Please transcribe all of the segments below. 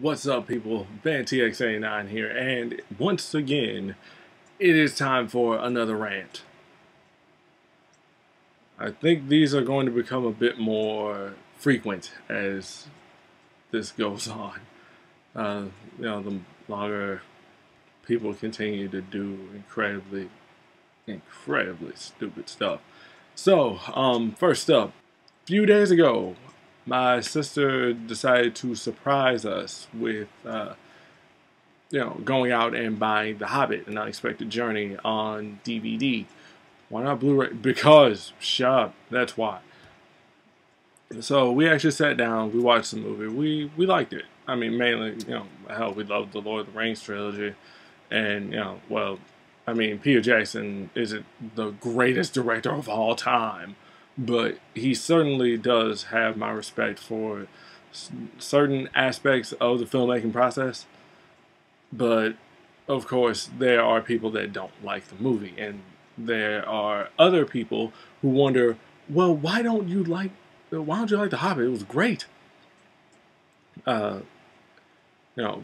What's up, people? TX89 here, and once again, it is time for another rant. I think these are going to become a bit more frequent as this goes on. Uh, the longer people continue to do incredibly stupid stuff. So, first up, a few days ago, my sister decided to surprise us with going out and buying The Hobbit: An Unexpected Journey on DVD. Why not Blu-ray? Because, shut up, that's why. So we actually sat down, we watched the movie, we liked it. I mean, mainly, hell, we loved the Lord of the Rings trilogy, and, Peter Jackson isn't the greatest director of all time, but he certainly does have my respect for certain aspects of the filmmaking process. But of course, there are people that don't like the movie, and there are other people who wonder, well, why don't you like The Hobbit? It was great. Uh, you know,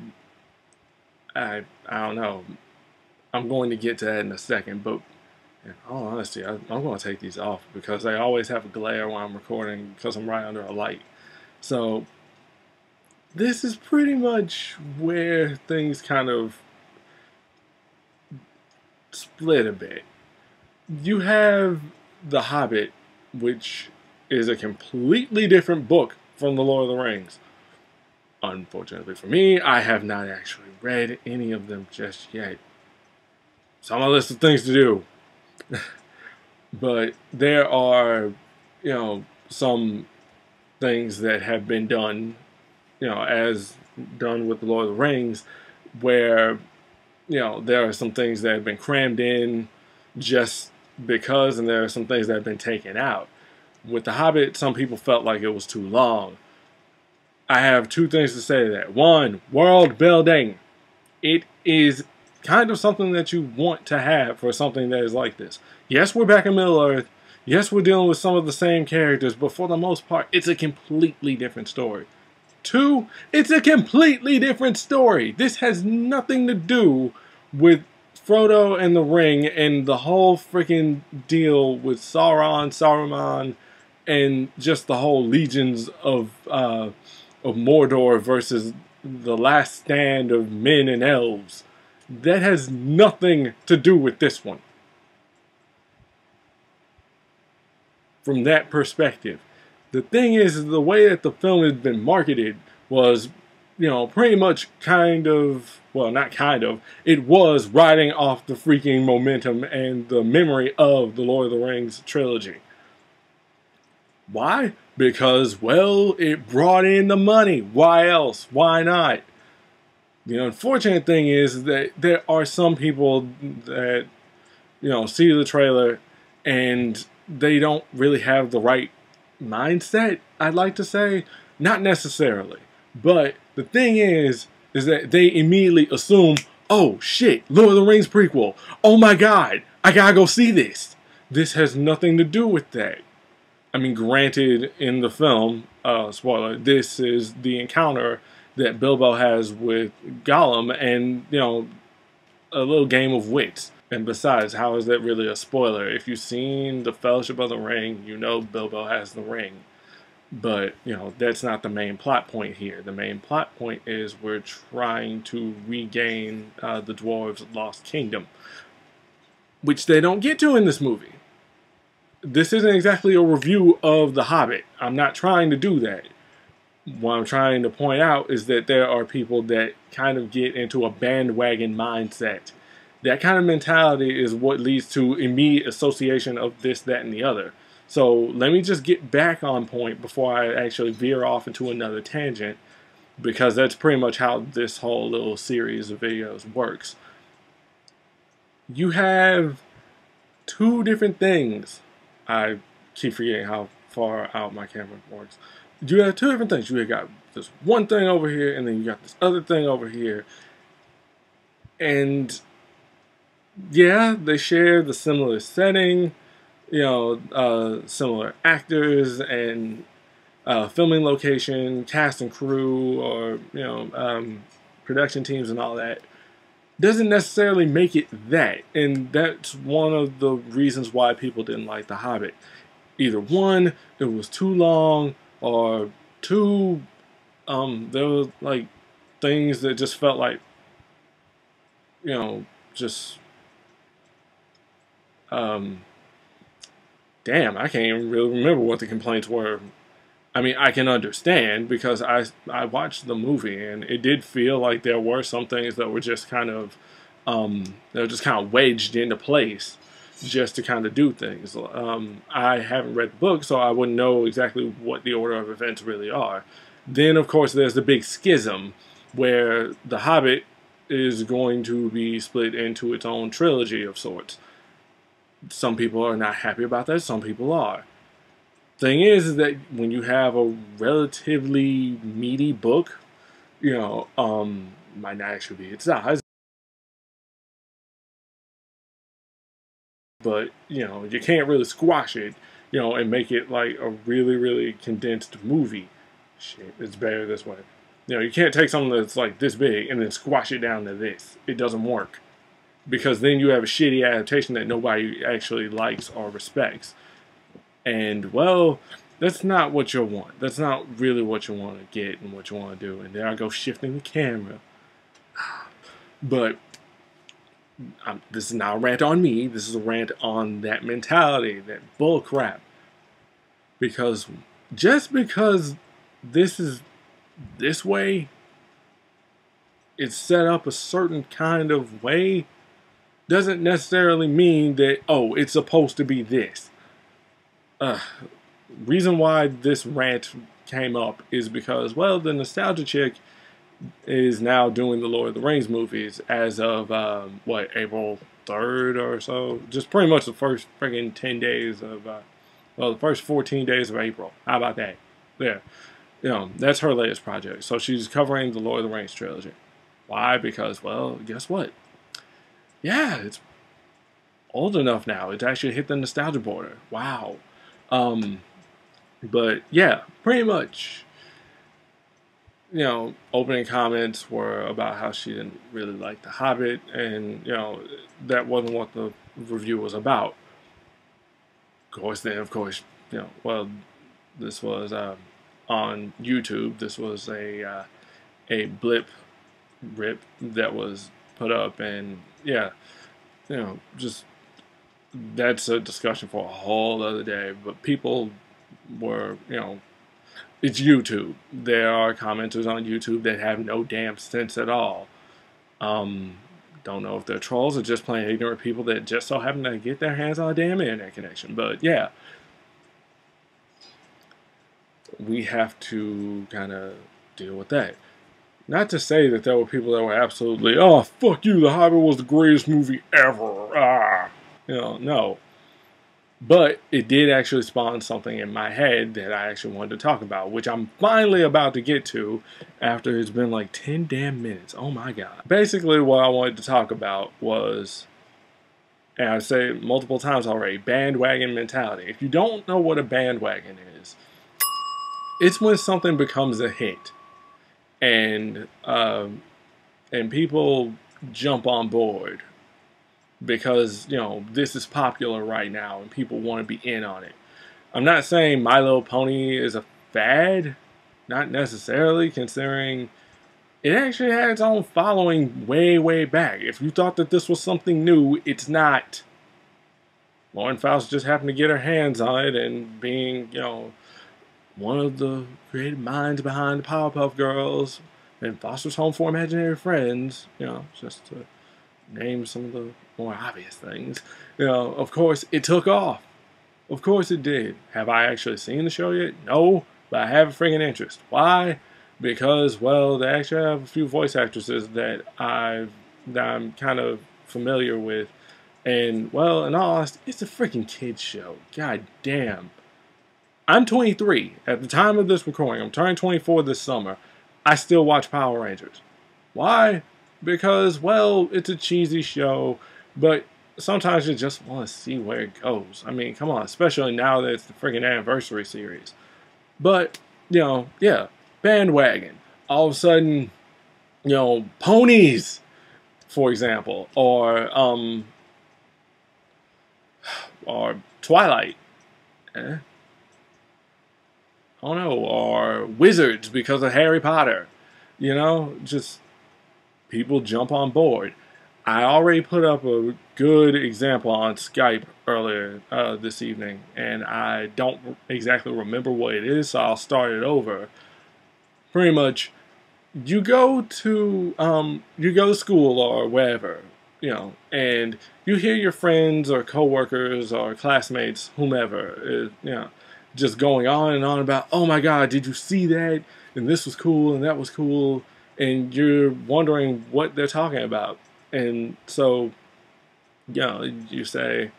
I don't know. I'm going to get to that in a second, but in all honesty, I'm going to take these off because I always have a glare when I'm recording because I'm right under a light. So this is pretty much where things kind of split a bit. You have The Hobbit, which is a completely different book from The Lord of the Rings. Unfortunately for me, I have not actually read any of them just yet. It's on my list of things to do. But there are, some things that have been done, as done with The Lord of the Rings, where, there are some things that have been crammed in just because, and there are some things that have been taken out. With The Hobbit, some people felt like it was too long. I have two things to say to that. One, world building. It is kind of something that you want to have for something that is like this. Yes, we're back in Middle-earth. Yes, we're dealing with some of the same characters, but for the most part, it's a completely different story. Two, it's a completely different story. This has nothing to do with Frodo and the Ring and the whole freaking deal with Saruman, and just the whole legions of Mordor versus the last stand of men and elves. That has nothing to do with this one. From that perspective. The thing is, the way that the film has been marketed was, pretty much it was riding off the freaking momentum and the memory of the Lord of the Rings trilogy. Why? Because, well, it brought in the money. Why else? Why not? The unfortunate thing is that there are some people that, see the trailer and they don't really have the right mindset, I'd like to say. Not necessarily. But the thing is that they immediately assume, oh shit, Lord of the Rings prequel. Oh my god, I gotta go see this. This has nothing to do with that. I mean, granted, in the film, spoiler, this is the encounter that Bilbo has with Gollum and, a little game of wits. And besides, how is that really a spoiler? If you've seen The Fellowship of the Ring, you know Bilbo has the ring. But, that's not the main plot point here. The main plot point is we're trying to regain the dwarves' lost kingdom, which they don't get to in this movie. This isn't exactly a review of The Hobbit. I'm not trying to do that. What I'm trying to point out is that there are people that kind of get into a bandwagon mindset. That kind of mentality is what leads to immediate association of this, that, and the other. So let me just get back on point before I actually veer off into another tangent, because that's pretty much how this whole little series of videos works. You have two different things. I keep forgetting how far out my camera works. You have two different things. You got this one thing over here, and then you got this other thing over here. And yeah, they share the similar setting, similar actors and filming location, cast and crew, or production teams and all that, doesn't necessarily make it that. And that's one of the reasons why people didn't like The Hobbit. Either one, it was too long, or two, there was like things that just felt like, just, damn, I can't even really remember what the complaints were. I mean, I can understand because I watched the movie and it did feel like there were some things that were just kind of wedged into place just to kind of do things. I haven't read the book, so I wouldn't know exactly what the order of events really are. Then, of course, there's the big schism where The Hobbit is going to be split into its own trilogy of sorts. Some people are not happy about that, some people are. Thing is that when you have a relatively meaty book, might not actually be its size, but you can't really squash it, and make it like a really, really condensed movie. Shit, it's better this way. You can't take something that's like this big and then squash it down to this. It doesn't work. Because then you have a shitty adaptation that nobody actually likes or respects. And, well, that's not what you want. That's not really what you want to get and what you want to do. And there I go shifting the camera. But this is not a rant on me. This is a rant on that mentality, that bull crap. Because just because this is this way, it's set up a certain kind of way, doesn't necessarily mean that, oh, it's supposed to be this. Reason why this rant came up is because, well, the nostalgia chick is now doing the Lord of the Rings movies as of, April 3rd or so? Just pretty much the first friggin' 10 days of, the first 14 days of April. How about that? Yeah. That's her latest project. So she's covering the Lord of the Rings trilogy. Why? Because, well, guess what? Yeah, it's old enough now. It's actually hit the nostalgia border. Wow. But yeah, pretty much, opening comments were about how she didn't really like The Hobbit, and, that wasn't what the review was about. Of course, this was on YouTube. This was a blip rip that was put up, and yeah, just that's a discussion for a whole other day. But people were, it's YouTube. There are commenters on YouTube that have no damn sense at all. Don't know if they're trolls or just plain ignorant people that just so happen to get their hands on a damn internet connection. But yeah, we have to kind of deal with that. Not to say that there were people that were absolutely, oh, fuck you, The Hobbit was the greatest movie ever. No. But it did actually spawn something in my head that I actually wanted to talk about, which I'm finally about to get to after it's been like 10 damn minutes. Oh my god. Basically, what I wanted to talk about was, and I've said it multiple times already, bandwagon mentality. If you don't know what a bandwagon is, it's when something becomes a hit. And people jump on board because, this is popular right now and people want to be in on it. I'm not saying My Little Pony is a fad, not necessarily, considering it actually had its own following way, way back. If you thought that this was something new, it's not. Lauren Faust just happened to get her hands on it, and being, one of the creative minds behind the Powerpuff Girls and Foster's Home for Imaginary Friends, just to name some of the more obvious things, of course, it took off. Of course it did. Have I actually seen the show yet? No, but I have a friggin' interest. Why? Because, well, they actually have a few voice actresses that I'm kind of familiar with. And, well, in all honesty, it's a freaking kids show. God damn. I'm 23. At the time of this recording, I'm turning 24 this summer. I still watch Power Rangers. Why? Because, well, it's a cheesy show, but sometimes you just want to see where it goes. I mean, come on, especially now that it's the freaking anniversary series. But Yeah, Bandwagon. All of a sudden, ponies, for example, or Twilight. I don't know, or wizards because of Harry Potter. Just people jump on board. I already put up a good example on Skype earlier this evening, and I don't exactly remember what it is, so I'll start it over. Pretty much, you go to school or wherever, and you hear your friends or coworkers or classmates, whomever, just going on and on about, oh my God, did you see that? And this was cool and that was cool, and you're wondering what they're talking about. And so, you say,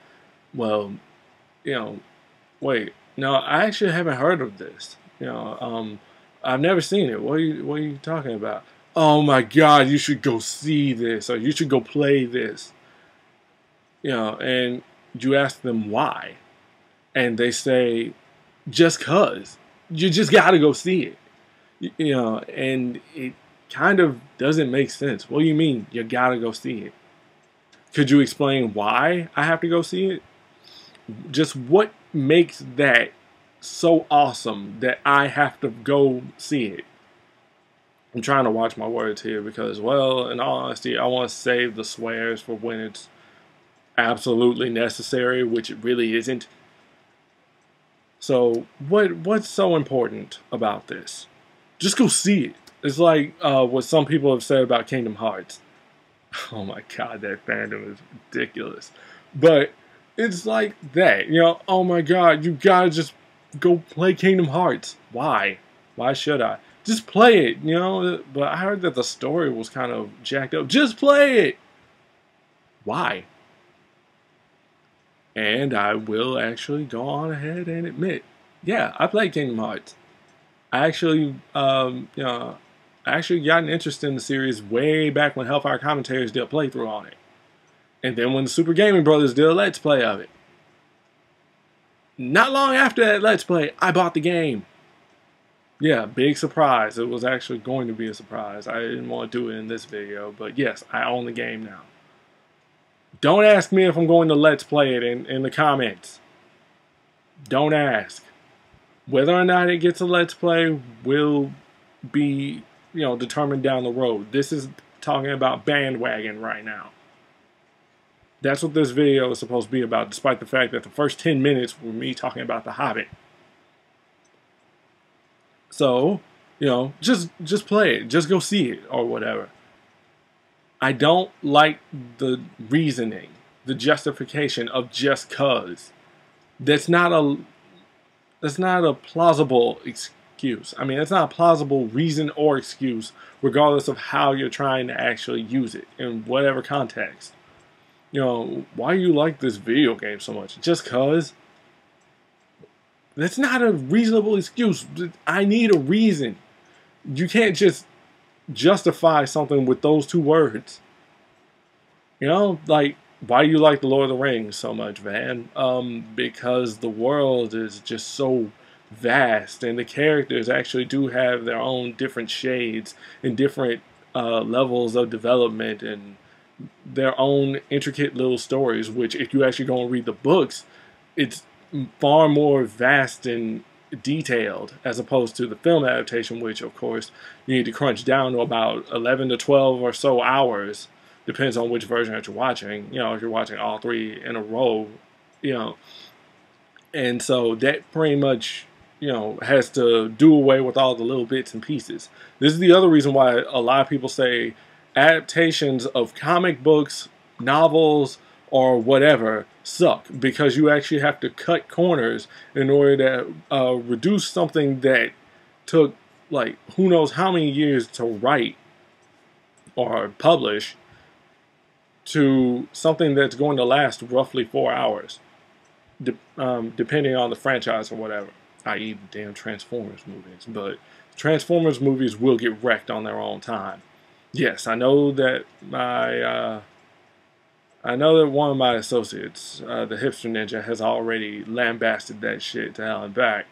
well, wait, no, I actually haven't heard of this. I've never seen it. What are you talking about? Oh my God, you should go see this, or you should go play this. And you ask them why, and they say, just cause. You just gotta go see it. And it kind of doesn't make sense. What do you mean you gotta go see it? Could you explain why I have to go see it? Just what makes that so awesome that I have to go see it? I'm trying to watch my words here because, well, in all honesty, I want to save the swears for when it's absolutely necessary, which it really isn't. So what's so important about this? Just go see it. It's like what some people have said about Kingdom Hearts. Oh my God, that fandom is ridiculous. But it's like that, oh my God, you gotta just go play Kingdom Hearts. Why? Why should I? Just play it, But I heard that the story was kind of jacked up. Just play it. Why? And I will actually go on ahead and admit, yeah, I played Kingdom Hearts. I actually, I actually got an interest in the series way back when Hellfire Commentators did a playthrough on it. And then when the Super Gaming Brothers did a Let's Play of it. Not long after that Let's Play, I bought the game. Yeah, big surprise. It was actually going to be a surprise. I didn't want to do it in this video, but yes, I own the game now. Don't ask me if I'm going to Let's Play it in the comments. Don't ask. Whether or not it gets a Let's Play will be, determined down the road. This is talking about Bandwagon right now. That's what this video is supposed to be about, despite the fact that the first 10 minutes were me talking about The Hobbit. So, just play it. Just go see it or whatever. I don't like the reasoning, the justification of just cause. That's not a plausible excuse. I mean, it's not a plausible reason or excuse, regardless of how you're trying to actually use it in whatever context. Why you like this video game so much? Just cause? That's not a reasonable excuse. I need a reason. You can't just justify something with those two words. Like, why do you like The Lord of the Rings so much, Van? Because the world is just so vast, and the characters actually do have their own different shades and different levels of development and their own intricate little stories, which if you actually go and read the books, it's far more vast and detailed as opposed to the film adaptation, which of course you need to crunch down to about 11 to 12 or so hours, depends on which version that you're watching, if you're watching all three in a row, and so that pretty much has to do away with all the little bits and pieces. This is the other reason why a lot of people say adaptations of comic books, novels, or whatever suck, because you actually have to cut corners in order to reduce something that took like who knows how many years to write or publish to something that's going to last roughly 4 hours, depending on the franchise or whatever, i.e. the damn Transformers movies. But Transformers movies will get wrecked on their own time. Yes, I know that one of my associates, the Hipster Ninja, has already lambasted that shit to hell and back.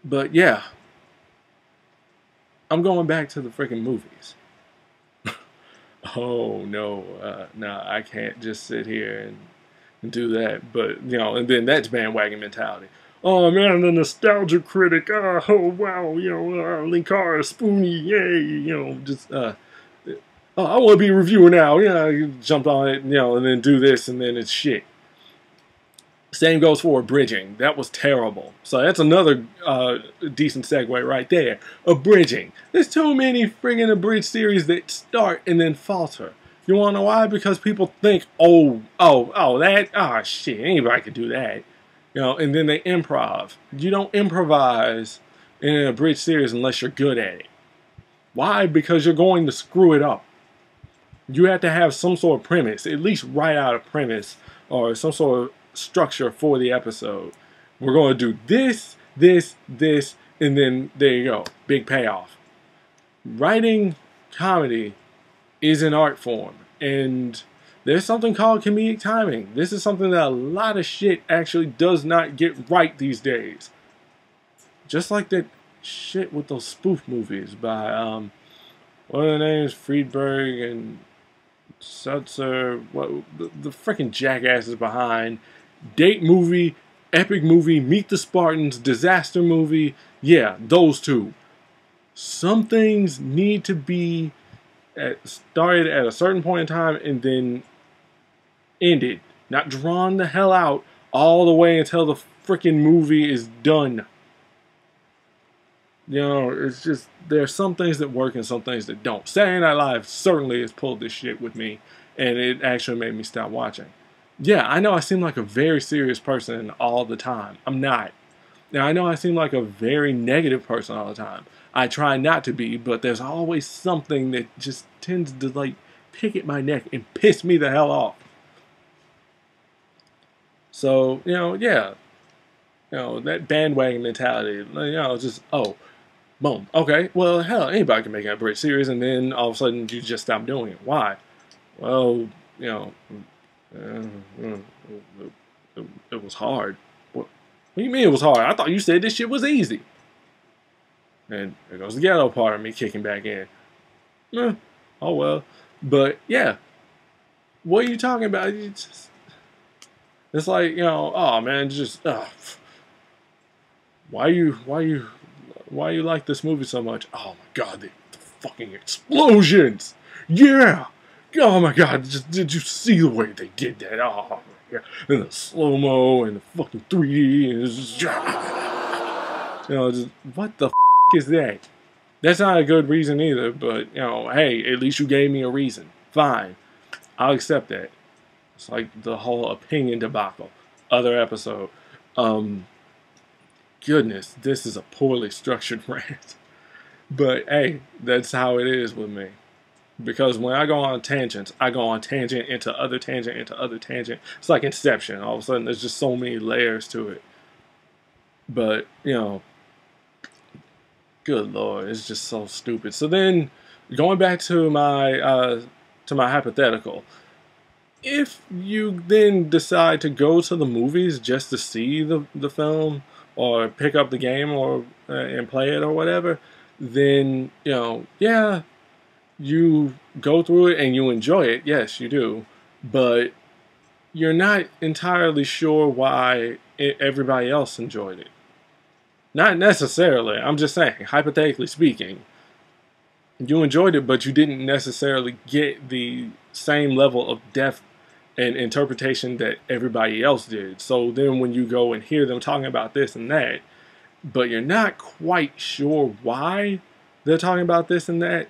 But yeah, I'm going back to the freaking movies. Oh no, no, I can't just sit here and do that. But and then that's bandwagon mentality. Oh man, the nostalgia critic. Oh wow, Linkara, Spoonie, yay, just oh, I want to be a reviewer now. You jumped on it, and then do this, and then it's shit. Same goes for abridging. That was terrible. So that's another decent segue right there. Abridging. There's too many friggin' abridged series that start and then falter. You wanna know why? Because people think, shit, anybody could do that. And then they improv. You don't improvise in an abridged series unless you're good at it. Why? Because you're going to screw it up. You have to have some sort of premise, at least write out a premise or some sort of structure for the episode. We're going to do this, and then there you go. Big payoff. Writing comedy is an art form, and there's something called comedic timing. This is something that a lot of shit actually does not get right these days. Just like that shit with those spoof movies by what are the names? Friedberg and Sutzer. What the freaking jackasses behind Date Movie, Epic Movie, Meet the Spartans, Disaster Movie. Yeah, those two. Some things need to be started at a certain point in time and then ended. Not drawn the hell out all the way until the freaking movie is done. It's just, there are some things that work and some things that don't. Saturday Night Live certainly has pulled this shit with me, and it actually made me stop watching. Yeah, I know I seem like a very serious person all the time. I'm not. Now, I know I seem like a very negative person all the time. I try not to be, but there's always something that just tends to, pick at my neck and piss me the hell off. So, yeah. That bandwagon mentality, just, boom. Okay, well, hell, anybody can make a great series, and then all of a sudden you just stop doing it. Why? Well, it was hard. What do you mean it was hard? I thought you said this shit was easy. And there goes the ghetto part of me kicking back in. Oh well. But yeah, what are you talking about? It's like, oh man, just why you like this movie so much? Oh my god, the fucking explosions! Yeah! Oh my god, did you see the way they did that? Oh yeah. And the slow-mo and the fucking 3D and it's just, what the is that? That's not a good reason either, but hey, at least you gave me a reason. Fine. I'll accept that. It's like the whole opinion debacle. Other episode. Goodness, this is a poorly structured rant. But hey, that's how it is with me. Because when I go on tangents, I go on tangent into other tangent into other tangent. It's like Inception. All of a sudden, there's just so many layers to it. But, good Lord, it's just so stupid. So then, going back to my hypothetical, if you then decide to go to the movies just to see the film or pick up the game or and play it or whatever, then yeah, you go through it and you enjoy it. Yes, you do, but you're not entirely sure why everybody else enjoyed it. Not necessarily. I'm just saying, hypothetically speaking, you enjoyed it, but you didn't necessarily get the same level of depth and interpretation that everybody else did. So then when you go and hear them talking about this and that, but you're not quite sure why they're talking about this and that,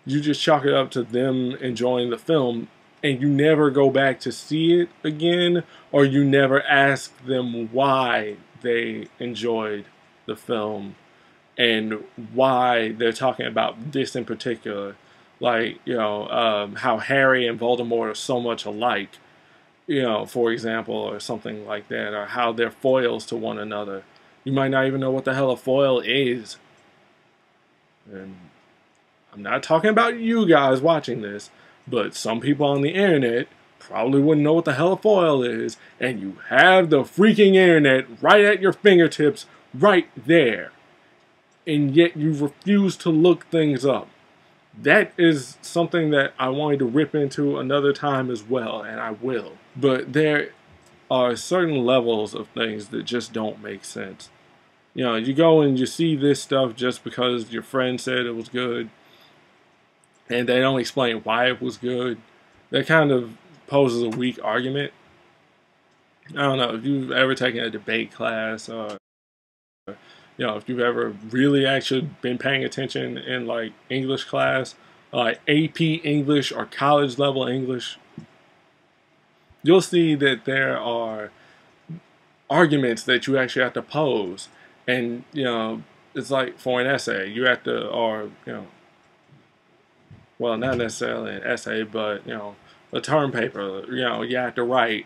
you just chalk it up to them enjoying the film, and you never go back to see it again, or you never ask them why they enjoyed the film and why they're talking about this in particular. Like, how Harry and Voldemort are so much alike, for example, or something like that, or how they're foils to one another. You might not even know what the hell a foil is. And I'm not talking about you guys watching this, but some people on the internet probably wouldn't know what the hell a foil is, and you have the freaking internet right at your fingertips right there. and yet you refuse to look things up. That is something that I wanted to rip into another time as well, and I will. But there are certain levels of things that just don't make sense. You know, you go and you see this stuff just because your friend said it was good, and they don't explain why it was good. That kind of poses a weak argument. I don't know if you've ever taken a debate class, or you know, if you've ever really actually been paying attention in like English class, like AP English or college level English, you'll see that there are arguments that you actually have to pose. And, you know, it's like for an essay, you have to, or, you know, well, not necessarily an essay, but, you know, a term paper, you know, you have to write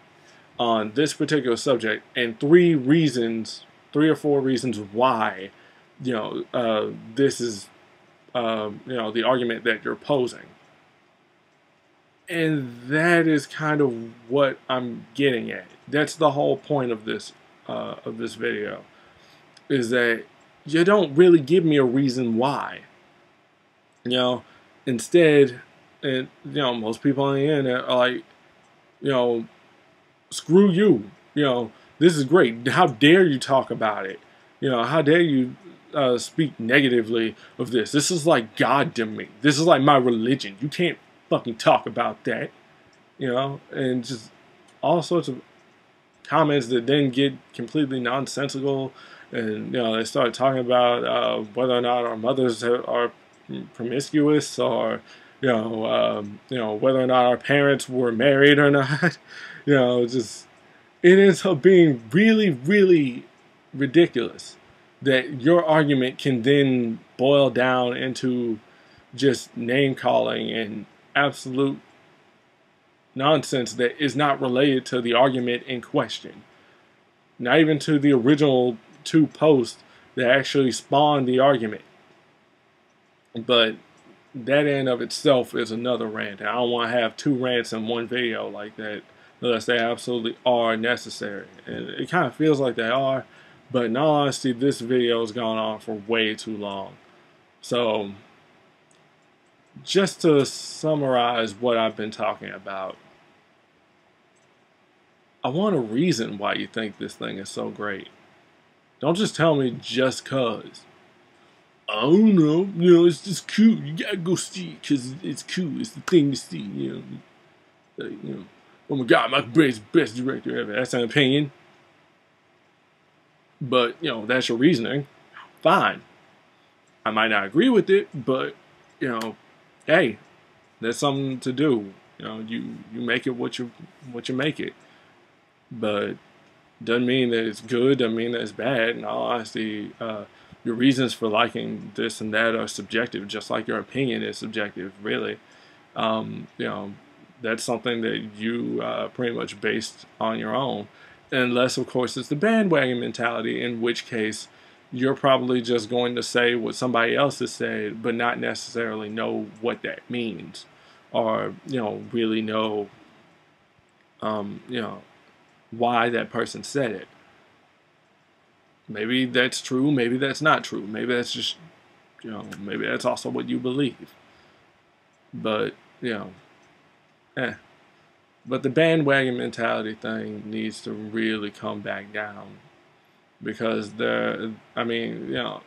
on this particular subject and 3 or 4 reasons why, you know, this is, you know, the argument that you're posing. And that is kind of what I'm getting at. That's the whole point of this video, is that you don't really give me a reason why. You know, instead, and you know, most people on the internet are like, you know, screw you. You know, this is great. How dare you talk about it? You know, how dare you speak negatively of this? This is like God to me. This is like my religion. You can't fucking talk about that. You know, and just all sorts of comments that then get completely nonsensical. And, you know, they start talking about whether or not our mothers are promiscuous, or, you know, whether or not our parents were married or not. You know, just, it ends up being really, really ridiculous that your argument can then boil down into just name calling and absolute nonsense that is not related to the argument in question. Not even to the original 2 posts that actually spawned the argument. But that in of itself is another rant. I don't want to have 2 rants in one video like that unless they absolutely are necessary. And it kind of feels like they are, but in all honesty, this video has gone on for way too long. So, just to summarize what I've been talking about, I want a reason why you think this thing is so great. Don't just tell me just cause. I don't know, you know, it's just cool. You gotta go see it because it's cool. It's the thing to see, you know. Oh my God, Michael Bay's the best director ever. That's an opinion. But, you know, that's your reasoning. Fine. I might not agree with it, but, you know, hey, that's something to do. You know, you make it what you make it. But doesn't mean that it's good, doesn't mean that it's bad. In all honesty, your reasons for liking this and that are subjective, just like your opinion is subjective, really. You know, that's something that you pretty much based on your own. Unless, of course, it's the bandwagon mentality, in which case you're probably just going to say what somebody else has said, but not necessarily know what that means. Or, you know, really know, you know, why that person said it. Maybe that's true, maybe that's not true. Maybe that's just, you know, maybe that's also what you believe. But, you know, But the bandwagon mentality thing needs to really come back down. Because I mean, you know,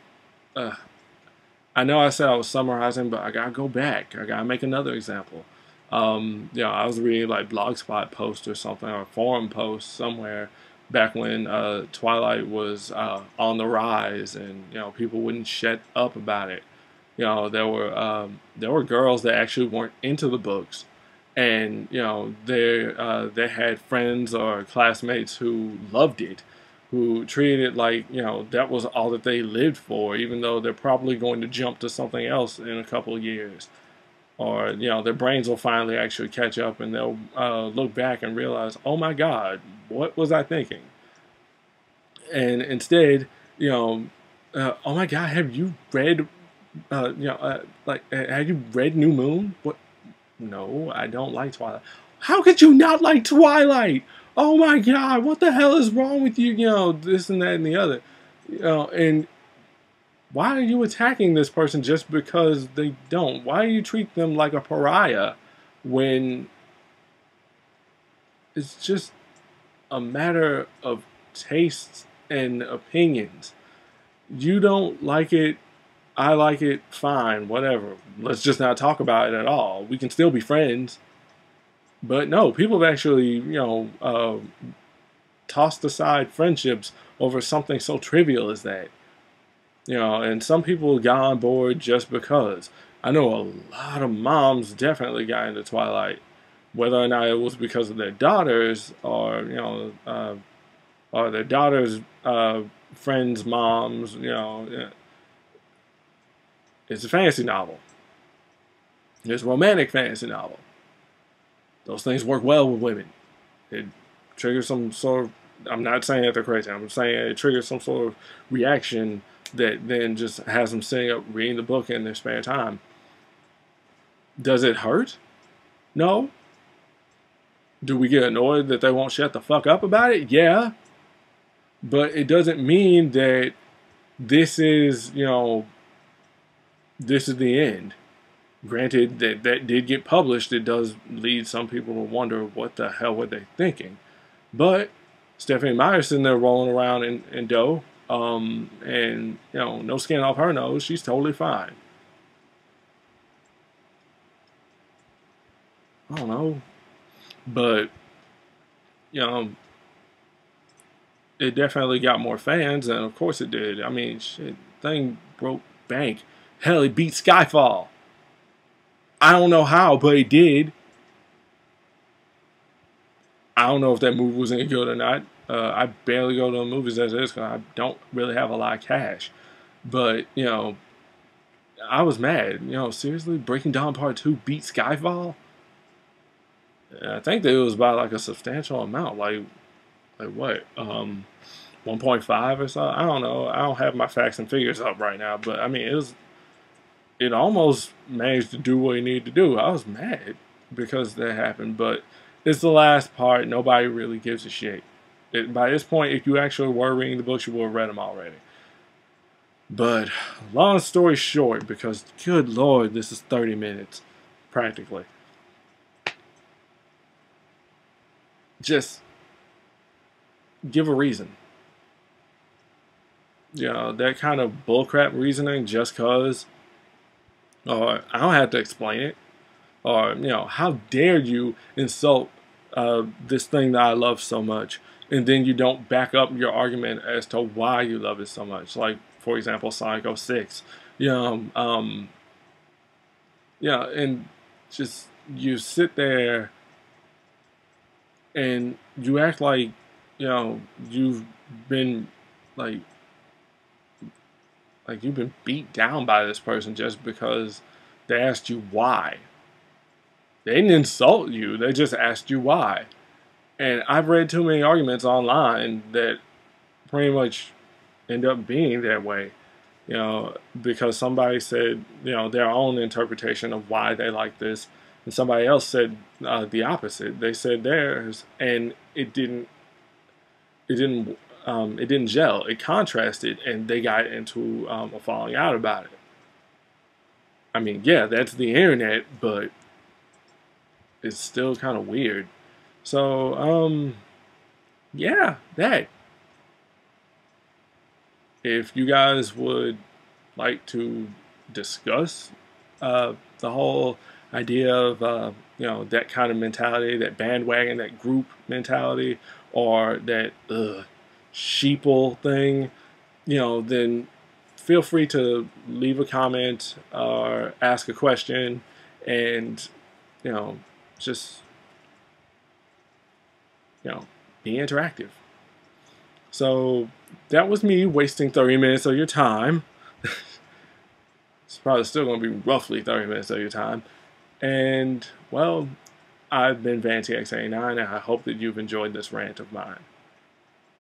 I know I said I was summarizing, but I gotta go back. I gotta make another example. You know, I was reading like Blogspot post or something, or forum post somewhere back when Twilight was on the rise, and you know, people wouldn't shut up about it. You know, there were girls that actually weren't into the books, and you know, they had friends or classmates who loved it, who treated it like, you know, that was all that they lived for, even though they're probably going to jump to something else in a couple of years. Or, you know, their brains will finally actually catch up, and they'll look back and realize, oh my God, what was I thinking? And instead, you know, oh my God, have you read, you know, like, have you read New Moon? What? No, I don't like Twilight. How could you not like Twilight? Oh my God, what the hell is wrong with you? You know, this and that and the other. You know, and Why are you attacking this person just because they don't? Why do you treat them like a pariah when it's just a matter of tastes and opinions? You don't like it, I like it, fine, whatever. Let's just not talk about it at all. We can still be friends. But no, people have actually, tossed aside friendships over something so trivial as that. And some people got on board just because. I know a lot of moms definitely got into Twilight, whether or not it was because of their daughters or their daughters' friends' moms. It's a fantasy novel. It's a romantic fantasy novel. Those things work well with women. It triggers some sort of, I'm not saying that they're crazy, I'm saying it triggers some sort of reaction that then just has them sitting up reading the book in their spare time. Does it hurt? No. Do we get annoyed that they won't shut the fuck up about it? Yeah. But it doesn't mean that this is, this is the end. Granted, that did get published. It does lead some people to wonder what the hell were they thinking. But Stephanie Meyer's sitting there rolling around in dough. And, no skin off her nose. She's totally fine. I don't know. But, it definitely got more fans, and of course it did. I mean, shit, thing broke bank. Hell, it beat Skyfall. I don't know how, but it did. I don't know if that movie was any good or not. I barely go to the movies as it is because I don't really have a lot of cash. But, I was mad. Seriously? Breaking Dawn Part 2 beat Skyfall? And I think that it was by like a substantial amount. Like what? 1.5 or so? I don't know. I don't have my facts and figures up right now. But, I mean, it almost managed to do what it needed to do. I was mad because that happened, but it's the last part. Nobody really gives a shit. By this point, if you actually were reading the books, you would have read them already. But long story short, because good lord, this is 30 minutes, practically. Just give a reason. That kind of bullcrap reasoning just cause, or I don't have to explain it, or, how dare you insult this thing that I love so much, and then you don't back up your argument as to why you love it so much. Like, for example, Sonic 06. And just, you sit there and you act like, you've been, like you've been beat down by this person just because they asked you why. They didn't insult you, they just asked you why. And I've read too many arguments online that pretty much end up being that way. Because somebody said, their own interpretation of why they like this, and somebody else said the opposite. They said theirs, and it didn't gel. It contrasted, and they got into a falling out about it. I mean, yeah, that's the internet, but it's still kind of weird. So, yeah, that. If you guys would like to discuss the whole idea of, that kind of mentality, that bandwagon, that group mentality, or that sheeple thing, then feel free to leave a comment or ask a question, and, just, be interactive. So that was me wasting 30 minutes of your time. It's probably still going to be roughly 30 minutes of your time. And, well, I've been VanTX89, and I hope that you've enjoyed this rant of mine.